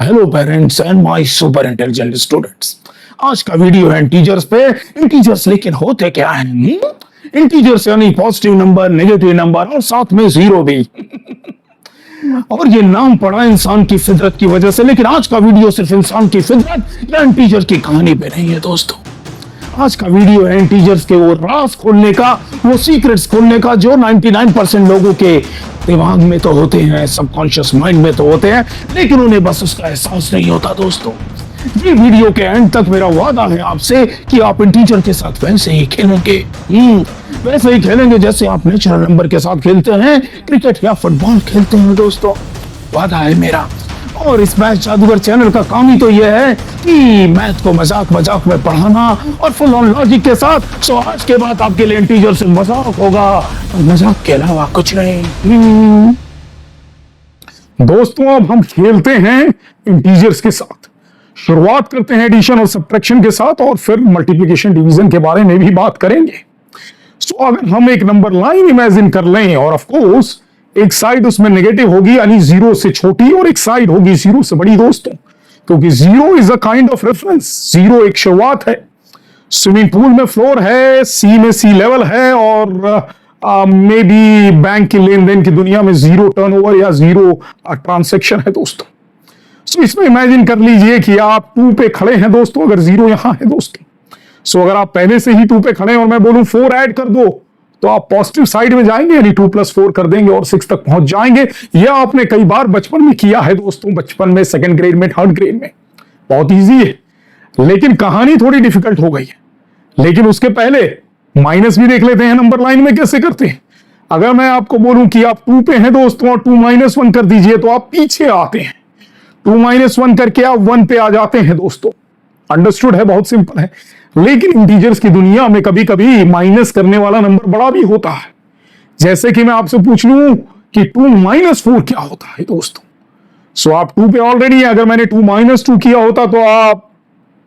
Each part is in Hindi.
Hello parents and my super intelligent students. आज का वीडियो है इंटीजर्स पे। इंटीजर्स लेकिन होते क्या हैं? इंटीजर्स यानी पॉजिटिव नंबर, नेगेटिव नंबर और साथ में जीरो भी। और ये नाम पड़ा इंसान की फितरत की वजह से, लेकिन आज का वीडियो सिर्फ इंसान की फितरत या इंटीजर की कहानी पे नहीं है दोस्तों। आज का वीडियो है इंटीजर्स के वो राज खोलने का, वो सीक्रेट्स खोलने का जो 99% लोगों के दिमाग में तो होते हैं, सबकॉन्शियस माइंड में तो होते हैं, लेकिन उन्हें बस उसका एहसास नहीं होता दोस्तों। ये वीडियो के एंड तक मेरा वादा है आपसे कि आप इंटीजर के साथ वैसे ही खेलेंगे, वैसे ही खेलेंगे जैसे आप नेचुरल नंबर के साथ खेलते हैं, क्रिकेट या फुटबॉल खेलते हैं दोस्तों। वादा है मेरा। और इस मैथ जादूगर चैनल का काम ही तो यह है कि मैथ को मजाक मजाक में पढ़ाना और फुल ऑन लॉजिक के साथ। सो आज के बाद आपके लिए इंटीजर से मजाक होगा और मजाक के अलावा कुछ नहीं। दोस्तों अब हम खेलते हैं इंटीजर्स के साथ। शुरुआत करते हैं एडिशन और सब्ट्रैक्शन के साथ और फिर मल्टीप्लिकेशन डिवीजन के बारे में भी बात करेंगे। सो अगर हम एक नंबर लाइन इमेजिन कर लें और ऑफ कोर्स एक साइड उसमें नेगेटिव होगी यानी जीरो से छोटी और एक साइड होगी जीरो से बड़ी दोस्तों, क्योंकि zero is a kind of reference. Zero एक शुरुआत है। स्विमिंग पूल में फ्लोर है, सी में सी लेवल है और मे बी बैंक की लेन देन की दुनिया में जीरो टर्नओवर या जीरो ट्रांसेक्शन है दोस्तों। सो इसमें इमेजिन कर लीजिए कि आप 2 पे खड़े हैं दोस्तों, अगर जीरो यहां है दोस्तों। सो अगर आप पहले से ही 2 पे खड़े हैं और मैं बोलूं 4 ऐड कर दो, तो आप पॉजिटिव साइड में जाएंगे यानी 2 + 4 कर देंगे और 6 तक पहुंच जाएंगे। यह आपने कई बार बचपन में किया है दोस्तों, बचपन में, सेकंड ग्रेड में, थर्ड ग्रेड में। बहुत इजी है, लेकिन कहानी थोड़ी डिफिकल्ट हो गई है। लेकिन उसके पहले माइनस भी देख लेते हैं नंबर लाइन में कैसे करते हैं। अगर मैं आपको बोलूं कि आप 2 पे हैं दोस्तों और 2 - 1 कर दीजिए, तो आप पीछे आते हैं। 2 - 1 करके आप 1 पे आ जाते हैं दोस्तों। अंडरस्टूड है, बहुत सिंपल है। लेकिन इंटीजर्स की दुनिया में कभी कभी माइनस करने वाला नंबर बड़ा भी होता है। जैसे कि मैं आपसे पूछ लूं कि 2 - 4 क्या होता है दोस्तों। सो आप 2 पे ऑलरेडी है। अगर मैंने 2 - 2 किया होता तो आप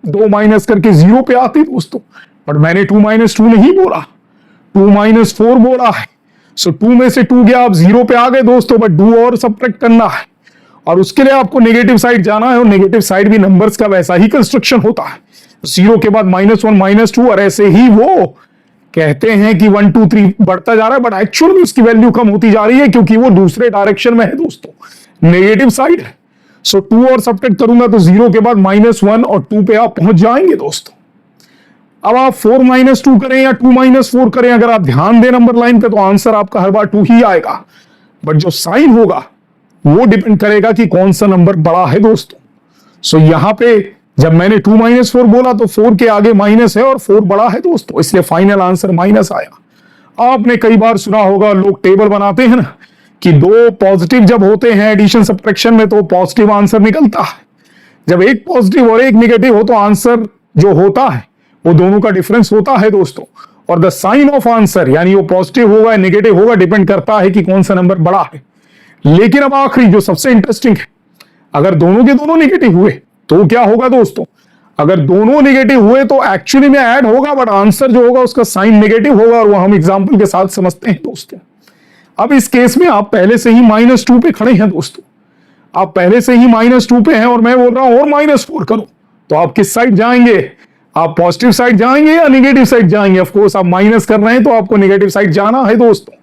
2 माइनस करके 0 पे आते दोस्तों, बट मैंने 2 - 2 नहीं बोला, 2 - 4 बोला है। सो 2 में से 2 गया, आप 0 पे आ गए दोस्तों, बट डू और सब्ट्रैक्ट करना है और उसके लिए आपको नेगेटिव साइड जाना है और नेगेटिव साइड भी नंबर्स का वैसा ही कंस्ट्रक्शन होता है। 0 के बाद -1 -2 और ऐसे ही वो कहते हैं कि 1 2 3 बढ़ता जा रहा है, बट एक्चुअल में उसकी वैल्यू कम होती जा रही है क्योंकि वो दूसरे डायरेक्शन में है दोस्तों, नेगेटिव साइड है। सो 2 और सब्ट्रैक्ट करूंगा तो 0 के बाद -1 और 2 पे आप पहुंच जाएंगे दोस्तों। अब आप 4 - 2 करें या 2 - 4 करें, अगर आप ध्यान दें नंबर लाइन पे, तो आंसर आपका हर बार 2 ही आएगा, बट जो साइन होगा वो डिपेंड करेगा कि कौन सा नंबर बड़ा है दोस्तों। सो यहां पे जब मैंने 2 - 4 बोला तो 4 के आगे माइनस है और 4 बड़ा है दोस्तों, इसलिए फाइनल आंसर माइनस आया। आपने कई बार सुना होगा, लोग टेबल बनाते हैं ना कि 2 पॉजिटिव जब होते हैं एडिशन सब्ट्रैक्शन में तो पॉजिटिव आंसर निकलता है। जब एक पॉजिटिव और एक नेगेटिव हो तो आंसर जो होता है वो दोनों का डिफरेंस होता है दोस्तों। और द साइन ऑफ आंसर यानी वो पॉजिटिव होगा या नेगेटिव होगा डिपेंड करता है कि कौन सा नंबर बड़ा है। लेकिन अब आखिरी जो सबसे इंटरेस्टिंग है, अगर दोनों के दोनों नेगेटिव हुए तो क्या होगा दोस्तों। अगर दोनों नेगेटिव हुए तो एक्चुअली में ऐड होगा, बट आंसर जो होगा उसका साइन नेगेटिव होगा और वो हम एग्जांपल के साथ समझते हैं दोस्तों। अब इस केस में आप पहले से ही -2 पे खड़े हैं दोस्तों, आप पहले से ही -2 पे हैं और मैं बोल रहा हूं और -4 करो, तो आप किस साइड जाएंगे? आप पॉजिटिव साइड जाएंगे या नेगेटिव साइड जाएंगे? ऑफ कोर्स आप माइनस कर रहे हैं तो आपको नेगेटिव साइड जाना है दोस्तों।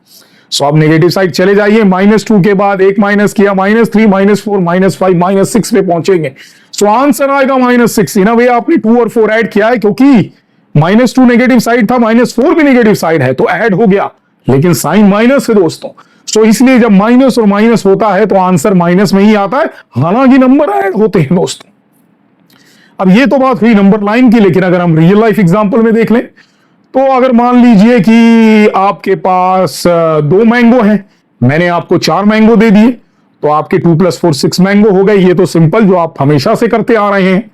सो आप नेगेटिव साइड चले जाइए। -2 के बाद एक माइनस किया, -3 -4 -5 -6 पे पहुंचेंगे। सो आंसर आएगा -6। इन अ वे आपने 2 और 4 ऐड किया है क्योंकि -2 नेगेटिव साइड था, -4 भी नेगेटिव साइड है तो ऐड हो गया, लेकिन साइन माइनस है दोस्तों। सो इसलिए जब माइनस और माइनस होता है तो आंसर माइनस में ही आता है, हालांकि नंबर ऐड होते हैं दोस्तों। अब ये तो बात हुई नंबर लाइन की, लेकिन अगर हम रियल लाइफ एग्जांपल में देख लें तो अगर मान लीजिए कि आपके पास 2 मैंगो हैं, मैंने आपको 4 मैंगो दे दिए, तो आपके 2 + 4 6 मैंगो हो गए। ये तो सिंपल जो आप हमेशा से करते आ रहे हैं।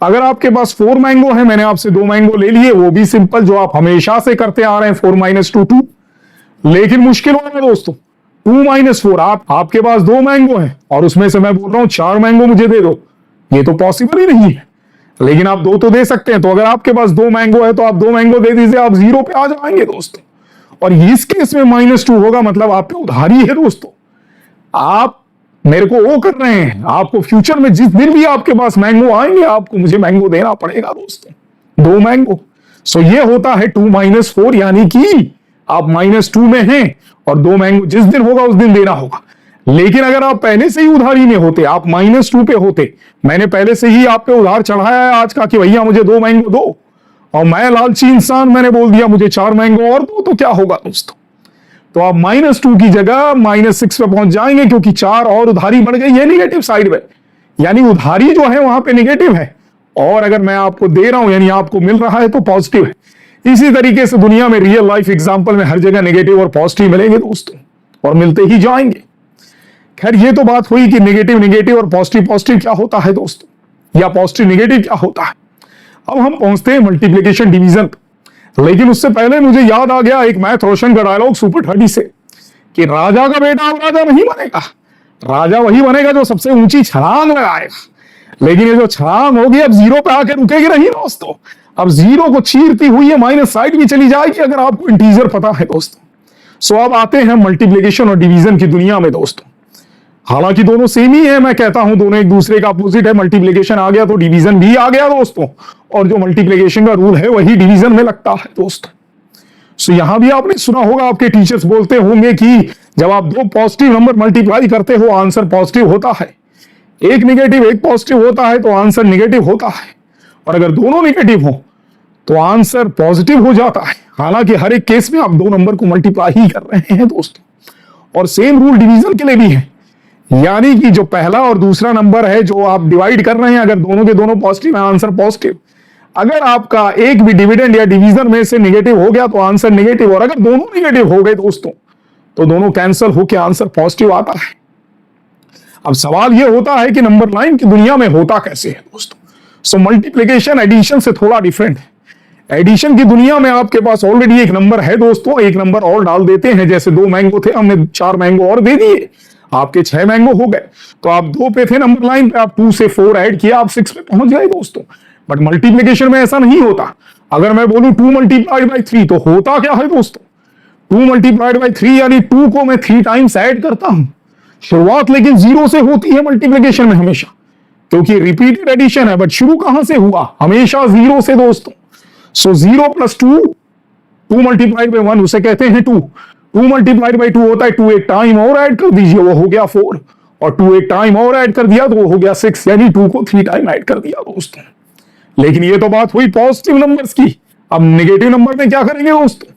अगर आपके पास 4 मैंगो है, मैंने आपसे 2 मैंगो ले लिए, वो भी सिंपल जो आप हमेशा से करते आ रहे हैं, 4 - 2 2। लेकिन मुश्किल हो रहा है दोस्तों, 2 - 4 आपके पास 2 मैंगो है और उसमें से मैं बोल रहा हूं 4 मैंगो मुझे दे दो, ये तो पॉसिबल ही नहीं है। लेकिन आप 2 तो दे सकते हैं, तो अगर आपके पास 2 मैंगो है तो आप 2 मैंगो दे दीजिए, आप 0 पे आ जाएंगे दोस्तों। और इस केस में -2 होगा, मतलब आप पे उधारी है दोस्तों। आप मेरे को वो कर रहे हैं, आपको फ्यूचर में जिस दिन भी आपके पास मैंगो आएंगे आपको मुझे मैंगो देना पड़ेगा दोस्तों, 2 मैंगो। सो ये होता है 2-4, यानी कि आप -2 में हैं और 2 मैंगो जिस दिन होगा उस दिन देना होगा। लेकिन अगर आप पहले से ही उधारी में होते, आप -2 पे होते, मैंने पहले से ही आप पे उधार चढ़ाया है आज का कि भैया मुझे 2 मैंगो दो, और मैं लालची इंसान, मैंने बोल दिया मुझे 4 मैंगो और दो, तो क्या होगा दोस्तों? तो आप -2 की जगह -6 पे पहुंच जाएंगे, क्योंकि 4 और उधारी बढ़ गई है निगेटिव साइड में, यानी उधारी जो है वहां पे निगेटिव है, और अगर मैं आपको दे रहा हूं यानी आपको मिल रहा है तो पॉजिटिव है। इसी तरीके से दुनिया में रियल लाइफ एग्जांपल में हर जगह नेगेटिव और पॉजिटिव मिलेंगे दोस्तों, और मिलते ही जाएंगे। खैर ये तो बात हुई कि नेगेटिव नेगेटिव और पॉजिटिव पॉजिटिव क्या होता है दोस्तों, या पॉजिटिव नेगेटिव क्या होता है। अब हम पहुंचते हैं मल्टीप्लिकेशन डिवीजन, लेकिन उससे पहले मुझे याद आ गया एक मैथ रोशन का डायलॉग सुपर 30 से, कि राजा का बेटा अब राजा नहीं बनेगा, राजा वही बनेगा जो सबसे ऊंची छलांग लगाएगा। लेकिन ये जो छलांग होगी अब 0 पे आके रुकेगी नहीं दोस्तों, अब 0 को चीरती हुई ये माइनस साइड भी चली जाएगी, अगर आपको इंटीजर पता है दोस्तों। सो अब आते हैं मल्टीप्लिकेशन और डिवीजन की दुनिया में दोस्तों। हालांकि दोनों सेम ही है, मैं कहता हूं दोनों एक दूसरे का अपोजिट है, मल्टीप्लिकेशन आ गया तो डिवीजन भी आ गया दोस्तों, और जो मल्टीप्लिकेशन का रूल है वही डिवीजन में लगता है दोस्तों। सो यहां भी आपने सुना होगा, आपके टीचर्स बोलते होंगे कि जब आप 2 पॉजिटिव नंबर मल्टीप्लाई करते हो आंसर पॉजिटिव होता है, एक निगेटिव एक पॉजिटिव होता है तो आंसर निगेटिव होता है, और अगर दोनों निगेटिव हो तो आंसर पॉजिटिव हो जाता है। हालांकि हर एक केस में आप 2 नंबर को मल्टीप्लाई ही कर रहे हैं दोस्तों, और सेम रूल डिवीजन के लिए भी है, यानी कि जो पहला और दूसरा नंबर है जो आप डिवाइड कर रहे हैं, अगर दोनों के दोनों पॉजिटिव है आंसर पॉजिटिव। अगर आपका एक भी डिविडेंड या डिवीजन में से नेगेटिव हो गया तो आंसर नेगेटिव, और अगर दोनों नेगेटिव हो गए दोस्तों तो दोनों कैंसिल होकर आंसर पॉजिटिव आता है। अब सवाल यह होता है कि नंबर लाइन की दुनिया में होता कैसे है दोस्तों। सो मल्टीप्लिकेशन एडिशन से थोड़ा डिफरेंट है। एडिशन की दुनिया में आपके पास ऑलरेडी एक नंबर है दोस्तों, एक नंबर और डाल देते हैं, जैसे 2 मैंगो थे हमने 4 मैंगो और दे दिए, आपके 6 मैंगो हो गए। तो आप 2 पे थे नंबर लाइन पे, आप 2 से 4 ऐड किया, आप 6 पे पहुंच गए दोस्तों। बट मल्टीप्लिकेशन में ऐसा नहीं होता। अगर मैं बोलूं 2 मल्टीप्लाइड बाई 3 तो होता क्या है दोस्तों, 2 मल्टीप्लाइड बाई 3 यानी 2 को मैं 3 टाइम्स ऐड करता हूं। शुरुआत लेकिन 0 से होती है मल्टीप्लिकेशन में हमेशा, क्योंकि रिपीटेड एडिशन है, बट शुरू कहां से हुआ, हमेशा 0 से दोस्तों। सो 0 + 2, 2 मल्टीप्लाइड बाई 1 उसे कहते हैं 2, 2 मल्टीप्लाइड बाई 2 होता है 2 एक टाइम और ऐड कर दीजिए वो हो गया 4, और 2 एक टाइम और ऐड कर दिया तो वो हो गया 6, यानी 2 को 3 टाइम ऐड कर दिया दोस्तों। लेकिन ये तो बात हुई पॉजिटिव नंबर्स की। अब नेगेटिव नंबर में क्या करेंगे दोस्तों,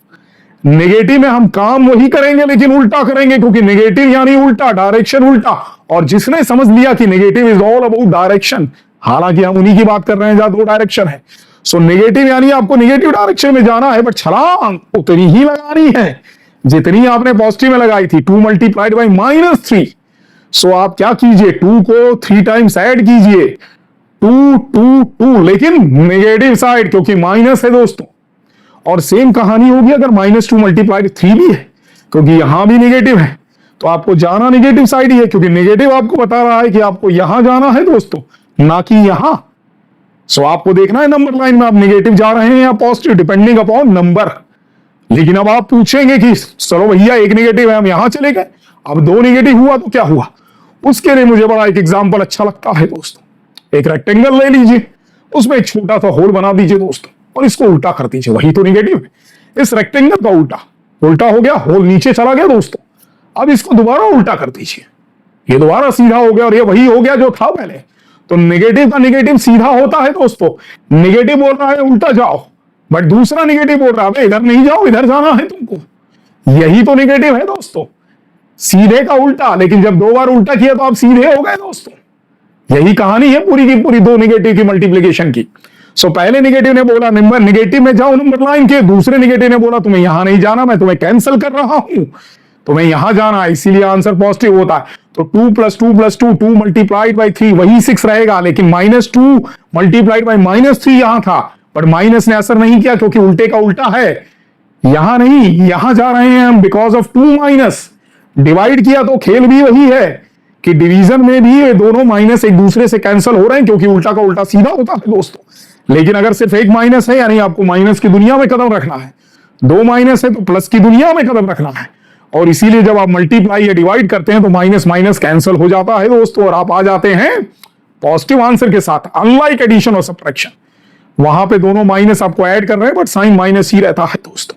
नेगेटिव में हम काम वही करेंगे लेकिन उल्टा करेंगे, क्योंकि नेगेटिव यानी उल्टा, डायरेक्शन उल्टा, और जिसने समझ लिया कि negative is all about direction, हालांकि हम उन्हीं की बात कर रहे हैं जहां 2 डायरेक्शन है। सो नेगेटिव यानी आपको नेगेटिव डायरेक्शन में जाना है, बट छलांग उतनी ही लगानी है जितनी आपने पॉजिटिव में लगाई थी, 2 मल्टीप्लाइड बाई -3। सो आप क्या कीजिए, 2 को 3 टाइम्स ऐड कीजिए, 2 2 2, लेकिन नेगेटिव साइड क्योंकि माइनस है दोस्तों। और सेम कहानी होगी अगर -2 मल्टीप्लाइड 3 भी है, क्योंकि यहां भी नेगेटिव है, तो आपको जाना नेगेटिव साइड ही है, क्योंकि नेगेटिव आपको बता रहा है कि आपको यहां जाना है दोस्तों, ना कि यहां। सो आपको देखना है नंबर लाइन में आप नेगेटिव जा रहे हैं या पॉजिटिव, डिपेंडिंग अपॉन नंबर। लेकिन अब आप पूछेंगे कि चलो भैया एक नेगेटिव है हम यहां चले गए, अब 2 नेगेटिव हुआ तो क्या हुआ। उसके लिए मुझे बड़ा एक एग्जांपल अच्छा लगता है दोस्तों। एक रेक्टेंगल ले लीजिए, उसमें एक छोटा सा होल बना दीजिए दोस्तों, और इसको उल्टा कर दीजिए, वही तो नेगेटिव है। इस रेक्टेंगल का उल्टा उल्टा हो गया, होल नीचे चला गया दोस्तों। अब इसको दोबारा उल्टा कर दीजिए, ये दोबारा सीधा हो गया, और ये वही हो गया जो था पहले। तो नेगेटिव का नेगेटिव सीधा होता है दोस्तों। नेगेटिव बोल रहा है उल्टा जाओ, बट दूसरा नेगेटिव बोल रहा है इधर नहीं जाओ, इधर जाना है तुमको। यही तो नेगेटिव है दोस्तों, सीधे का उल्टा। लेकिन जब 2 बार उल्टा किया तो आप सीधे हो गए दोस्तों। यही कहानी है पूरी की पूरी 2 नेगेटिव की मल्टीप्लिकेशन की। सो पहले नेगेटिव ने बोला नंबर नेगेटिव में जाओ नंबर लाइन के, दूसरे नेगेटिव ने बोला तुम्हें यहां नहीं जाना, मैं तुम्हें कैंसिल कर रहा हूं, तुम्हें यहां जाना है, इसीलिए आंसर पॉजिटिव होता है। तो 2 + 2 + 2, 2 मल्टीप्लाइड बाई 3 वही 6 रहेगा, लेकिन -2 मल्टीप्लाइड बाई -3 यहां था, पर माइनस ने असर नहीं किया क्योंकि उल्टे का उल्टा है। यहां नहीं, यहां जा रहे हैं हम बिकॉज ऑफ 2 माइनस। डिवाइड किया तो खेल भी वही है कि डिवीजन में भी ये दोनों माइनस एक दूसरे से कैंसिल हो रहे हैं, क्योंकि उल्टा का उल्टा सीधा होता है दोस्तों। लेकिन अगर सिर्फ एक माइनस है, यानी आपको माइनस की दुनिया में कदम रखना है, 2 माइनस है तो प्लस की दुनिया में कदम रखना है। और इसीलिए जब आप मल्टीप्लाई या डिवाइड करते हैं तो माइनस माइनस कैंसिल हो जाता है दोस्तों, और आप आ जाते हैं पॉजिटिव आंसर के साथ। अनलाइक एडिशन और सब्ट्रैक्शन, वहां पे दोनों माइनस आपको ऐड कर रहे हैं बट साइन माइनस ही रहता है दोस्तों।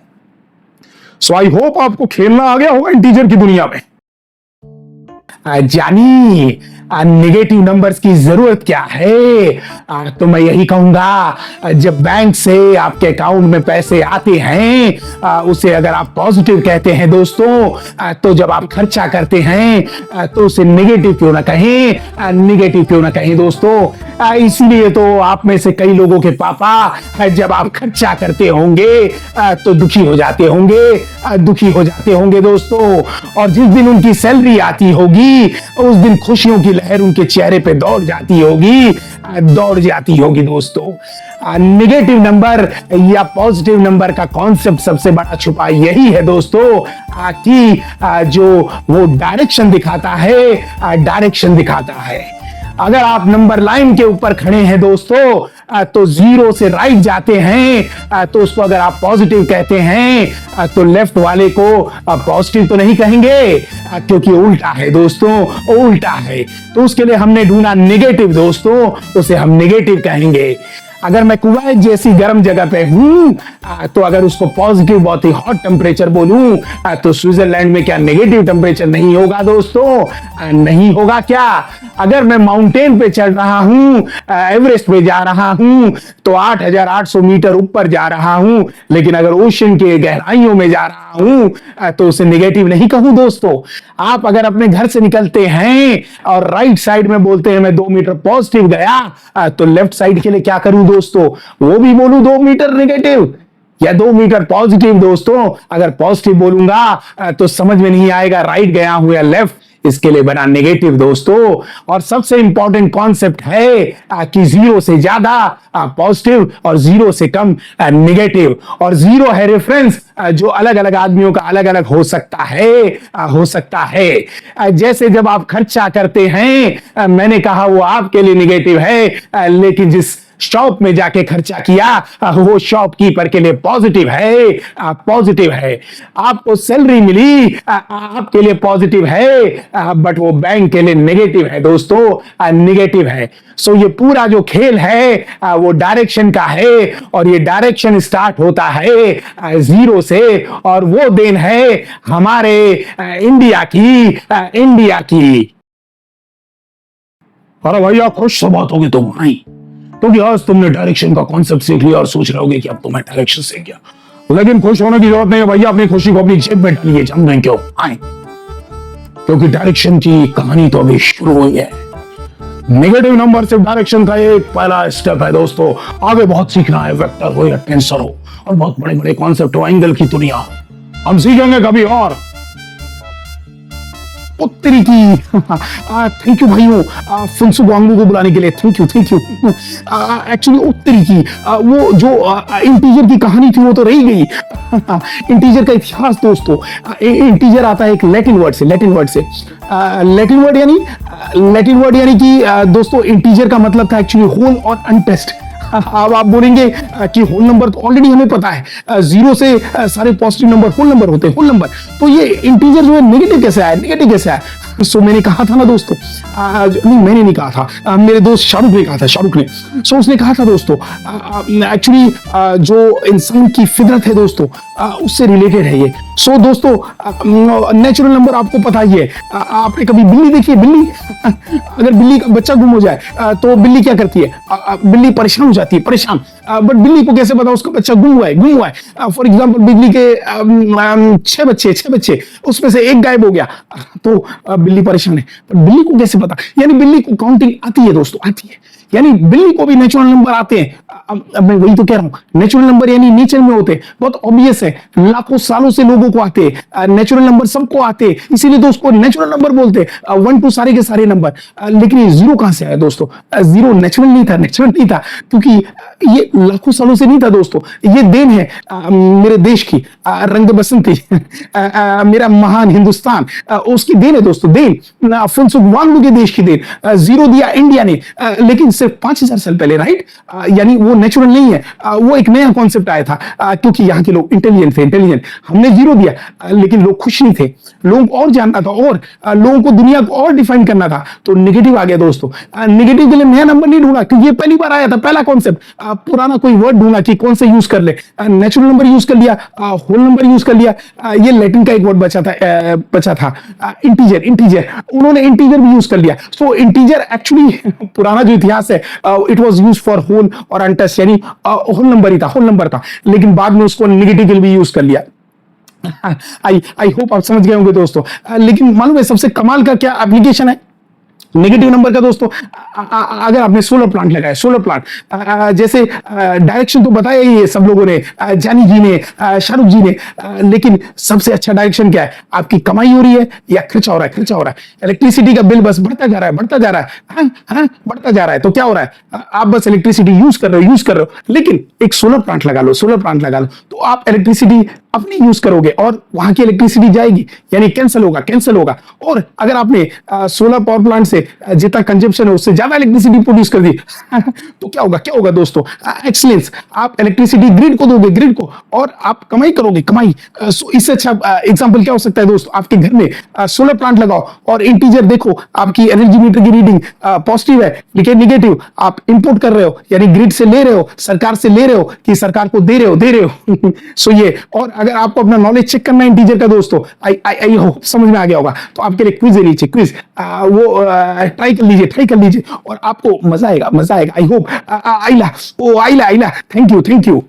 सो आई होप आपको खेलना आ गया होगा इंटीजर की दुनिया में। जानी नेगेटिव नंबर्स की जरूरत क्या है? तो मैं यही कहूंगा, जब बैंक से आपके अकाउंट में पैसे आते हैं उसे अगर आप पॉजिटिव कहते हैं दोस्तों, तो जब आप खर्चा करते हैं तो उसे नेगेटिव क्यों ना कहें, नेगेटिव क्यों ना कहें दोस्तों। इसीलिए तो आप में से कई लोगों के पापा जब आप खर्चा करते होंगे तो दुखी हो जाते होंगे, दुखी हो जाते होंगे दोस्तों। और जिस दिन उनकी सैलरी आती होगी उस दिन खुशियों की लहर उनके चेहरे पे दौड़ जाती होगी, दौड़ जाती होगी दोस्तों। नेगेटिव नंबर या पॉजिटिव नंबर का कॉन्सेप्ट सबसे बड़ा छुपा यही है दोस्तों कि जो वो डायरेक्शन दिखाता है, डायरेक्शन दिखाता है। अगर आप नंबर लाइन के ऊपर खड़े हैं दोस्तों तो जीरो से राइट जाते हैं, तो उसको अगर आप पॉजिटिव कहते हैं तो लेफ्ट वाले को पॉजिटिव तो नहीं कहेंगे, क्योंकि उल्टा है दोस्तों, उल्टा है। तो उसके लिए हमने ढूंढा नेगेटिव दोस्तों, उसे हम नेगेटिव कहेंगे। अगर मैं कुवैत जैसी गर्म जगह पे हूं तो अगर उसको पॉजिटिव बहुत ही हॉट टेम्परेचर बोलूं तो स्विट्जरलैंड में क्या नेगेटिव टेम्परेचर नहीं होगा दोस्तों? नहीं होगा क्या? अगर मैं माउंटेन पे चढ़ रहा हूं, एवरेस्ट पे जा रहा हूं तो 8,800 मीटर ऊपर जा रहा हूं, लेकिन अगर ओशन के गहराइयों में जा रहा हूं तो उसे नेगेटिव नहीं कहूं दोस्तों। आप अगर अपने घर से निकलते हैं और राइट साइड में बोलते हैं मैं 2 मीटर पॉजिटिव गया, तो लेफ्ट साइड के लिए क्या करूं दोस्तों? वो भी बोलूं 2 मीटर नेगेटिव या 2 मीटर पॉजिटिव दोस्तों? अगर पॉजिटिव बोलूंगा तो समझ में नहीं आएगा राइट गया हूं या लेफ्ट, इसके लिए बना नेगेटिव दोस्तों। और सबसे इंपॉर्टेंट कॉन्सेप्ट है कि जीरो से ज्यादा पॉजिटिव और जीरो से कम नेगेटिव। और जीरो है रेफरेंस जो अलग अलग आदमियों का अलग अलग हो सकता है, हो सकता है। जैसे जब आप खर्चा करते हैं, मैंने कहा वो आपके लिए नेगेटिव है, लेकिन जिस शॉप में जाके खर्चा किया वो शॉपकीपर के लिए पॉजिटिव है, पॉजिटिव है। आपको सैलरी मिली आपके लिए पॉजिटिव है, बट वो बैंक के लिए नेगेटिव है दोस्तों, नेगेटिव है। सो ये पूरा जो खेल है वो डायरेक्शन का है, और ये डायरेक्शन स्टार्ट होता है जीरो से, और वो देन है हमारे इंडिया की, इंडिया की। अरे भैया खुश सब बात होगी तुम नहीं, क्योंकि आज तुमने डायरेक्शन का कॉन्सेप्ट सीख लिया और सोच रहे होगे कि अब तुम्हें डायरेक्शन सीख गया। लेकिन खुश होने की जरूरत नहीं है भैया, अपनी खुशी को अपनी जेब में डालिए। हम नहीं क्यों आए, क्योंकि डायरेक्शन की कहानी तो अभी शुरू हुई है। नेगेटिव नंबर सिर्फ डायरेक्शन का एक पहला स्टेप है दोस्तों। आगे बहुत सीखना है, वेक्टर हो या टेंसर हो और बहुत बड़े बड़े कॉन्सेप्ट हो, एंगल की दुनिया हो, हम सीखेंगे कभी और। उत्तरी की थैंक यू भाइयों, फुनसुक वांगडू को बुलाने के लिए thank you, thank you. Actually उत्तरी की वो जो इंटीजर की कहानी थी वो तो रह गई। इंटीजर का इतिहास दोस्तों, इंटीजर आता है एक लैटिन वर्ड से, लैटिन वर्ड से। लैटिन वर्ड यानी कि दोस्तों इंटीजर का मतलब था एक्चुअली होल और अनटेस्ट। अब आप बोलेंगे कि होल नंबर तो ऑलरेडी हमें पता है, जीरो से सारे पॉजिटिव नंबर होल नंबर होते हैं, होल नंबर। तो ये इंटीजर जो है नेगेटिव कैसे आया, नेगेटिव कैसे आया? सो मैंने कहा था ना दोस्तों, नहीं मैंने नहीं कहा था, मेरे दोस्त शाहरुख ने कहा था, शाहरुख ने। सो उसने कहा था दोस्तों एक्चुअली जो इंसान की फितरत है दोस्तों उससे रिलेटेड है ये। सो दोस्तों नेचुरल नंबर आपको पता ही है। आपने कभी बिल्ली देखी है? बिल्ली अगर बिल्ली का बच्चा गुम हो जाए तो बिल्ली क्या करती है? बिल्ली परेशान हो जाती है, परेशान। बट बिल्ली को कैसे पता उसका बच्चा गुम हुआ है, गुम हुआ है? फॉर एग्जाम्पल बिल्ली के 6 बच्चे, उसमें से एक गायब हो गया तो बिल्ली परेशान है, पर बिल्ली को कैसे पता? यानी बिल्ली को काउंटिंग आती है दोस्तों, आती है। यानी बिल्ली को भी नेचुरल नंबर आते हैं। अब मैं वही तो कह रहा हूं, नेचुरल नंबर यानी नेचर में होते हैं, बहुत ऑब्वियस है, लाखों सालों से लोगों को आते हैं नेचुरल नंबर, सबको आते हैं, इसीलिए तो उसको नेचुरल नंबर बोलते हैं। 1 2 सारे के सारे नंबर। लेकिन ये जीरो कहां से आया दोस्तों? जीरो नेचुरल नहीं था, नेचुरल नहीं था, क्योंकि ये लाखों सालों से नहीं था दोस्तों। ये देन है मेरे देश की, रंग बसंती मेरा महान हिंदुस्तान, उसकी देन है दोस्तों, देन फुनसुक वांगडू के देश की देन। जीरो दिया इंडिया ने, लेकिन सिर्फ 5000 साल पहले, राइट? यानी वो नेचुरल नहीं है, वो एक नया कॉन्सेप्ट आया था, क्योंकि यहाँ के लोग इंटेलिजेंट थे, इंटेलिजेंट। हमने जीरो जीरो दिया, लेकिन लोग खुश नहीं थे, लोगों को और जानना था और लोगों को दुनिया को और डिफाइन करना था, तो नेगेटिव आ गया दोस्तों। नेगेटिव के लिए नया नंबर नहीं ढूंढा क्योंकि ये पहली बार आया था, पहला कॉन्सेप्ट। पुराना कोई वर्ड ढूंढा कि कौन से यूज कर ले, नेचुरल नंबर यूज कर लिया, होल नंबर यूज कर लिया, ये लैटिन का एक वर्ड बचा था इंटीजर, इंटीजर, उन्होंने इंटीजर भी यूज कर लिया। सो इंटीजर एक्चुअली पुराना जो इतिहास है it was use for whole और अनटच, यानी होल नंबर ही था, होल नंबर था, लेकिन बाद में उसको नेगेटिव के लिए भी यूज कर लिया। आई होप आप समझ गए होंगे दोस्तों। लेकिन मालूम है सबसे कमाल का क्या एप्लीकेशन है नेगेटिव नंबर का दोस्तों? अगर आपने सोलर प्लांट लगाया, सोलर प्लांट, जैसे डायरेक्शन तो बताया ही है सब लोगों ने, जानी जी ने, शाहरुख जी ने, लेकिन सबसे अच्छा डायरेक्शन क्या है? आपकी कमाई हो रही है या खर्चा हो रहा है? खर्चा हो रहा है। इलेक्ट्रिसिटी का बिल बस बढ़ता जा रहा है, बढ़ता जा रहा है, बढ़ता जा रहा है, तो क्या हो रहा है? आप बस इलेक्ट्रिसिटी यूज कर रहे हो, यूज कर रहे हो, लेकिन एक सोलर प्लांट लगा लो, सोलर प्लांट लगा लो, तो आप इलेक्ट्रिसिटी अपनी यूज करोगे और वहां की इलेक्ट्रिसिटी जाएगी, यानी कैंसिल होगा, कैंसिल होगा। और अगर आपने सोलर पावर प्लांट से जितना कंजप्शन है उससे ज्यादा इलेक्ट्रिसिटी प्रोड्यूस कर दी तो क्या होगा? क्या होगा दोस्तों? एक्सीलेंस। आप इलेक्ट्रिसिटी ग्रिड को दोगे, ग्रिड को, और आप कमाई करोगे, कमाई। इससे अच्छा एग्जांपल क्या हो सकता है दोस्तों? आपके घर में सोलर प्लांट लगाओ और इंटीजर देखो, आपकी एनर्जी मीटर की रीडिंग पॉजिटिव है, लेकिन निगेटिव आप इंपोर्ट कर रहे हो, यानी ग्रिड से ले रहे हो, सरकार से ले रहे हो कि सरकार को दे रहे हो सो ये। और अगर आपको अपना नॉलेज चेक करना है इंटीजर का दोस्तों, आई होप समझ में आ गया होगा, तो आपके लिए क्विज है नीचे, क्विज वो ट्राई कर लीजिए, ट्राई कर लीजिए और आपको मजा आएगा, मजा आएगा। आई होप आइला, ओ आइला, आइला, थैंक यू, थैंक यू।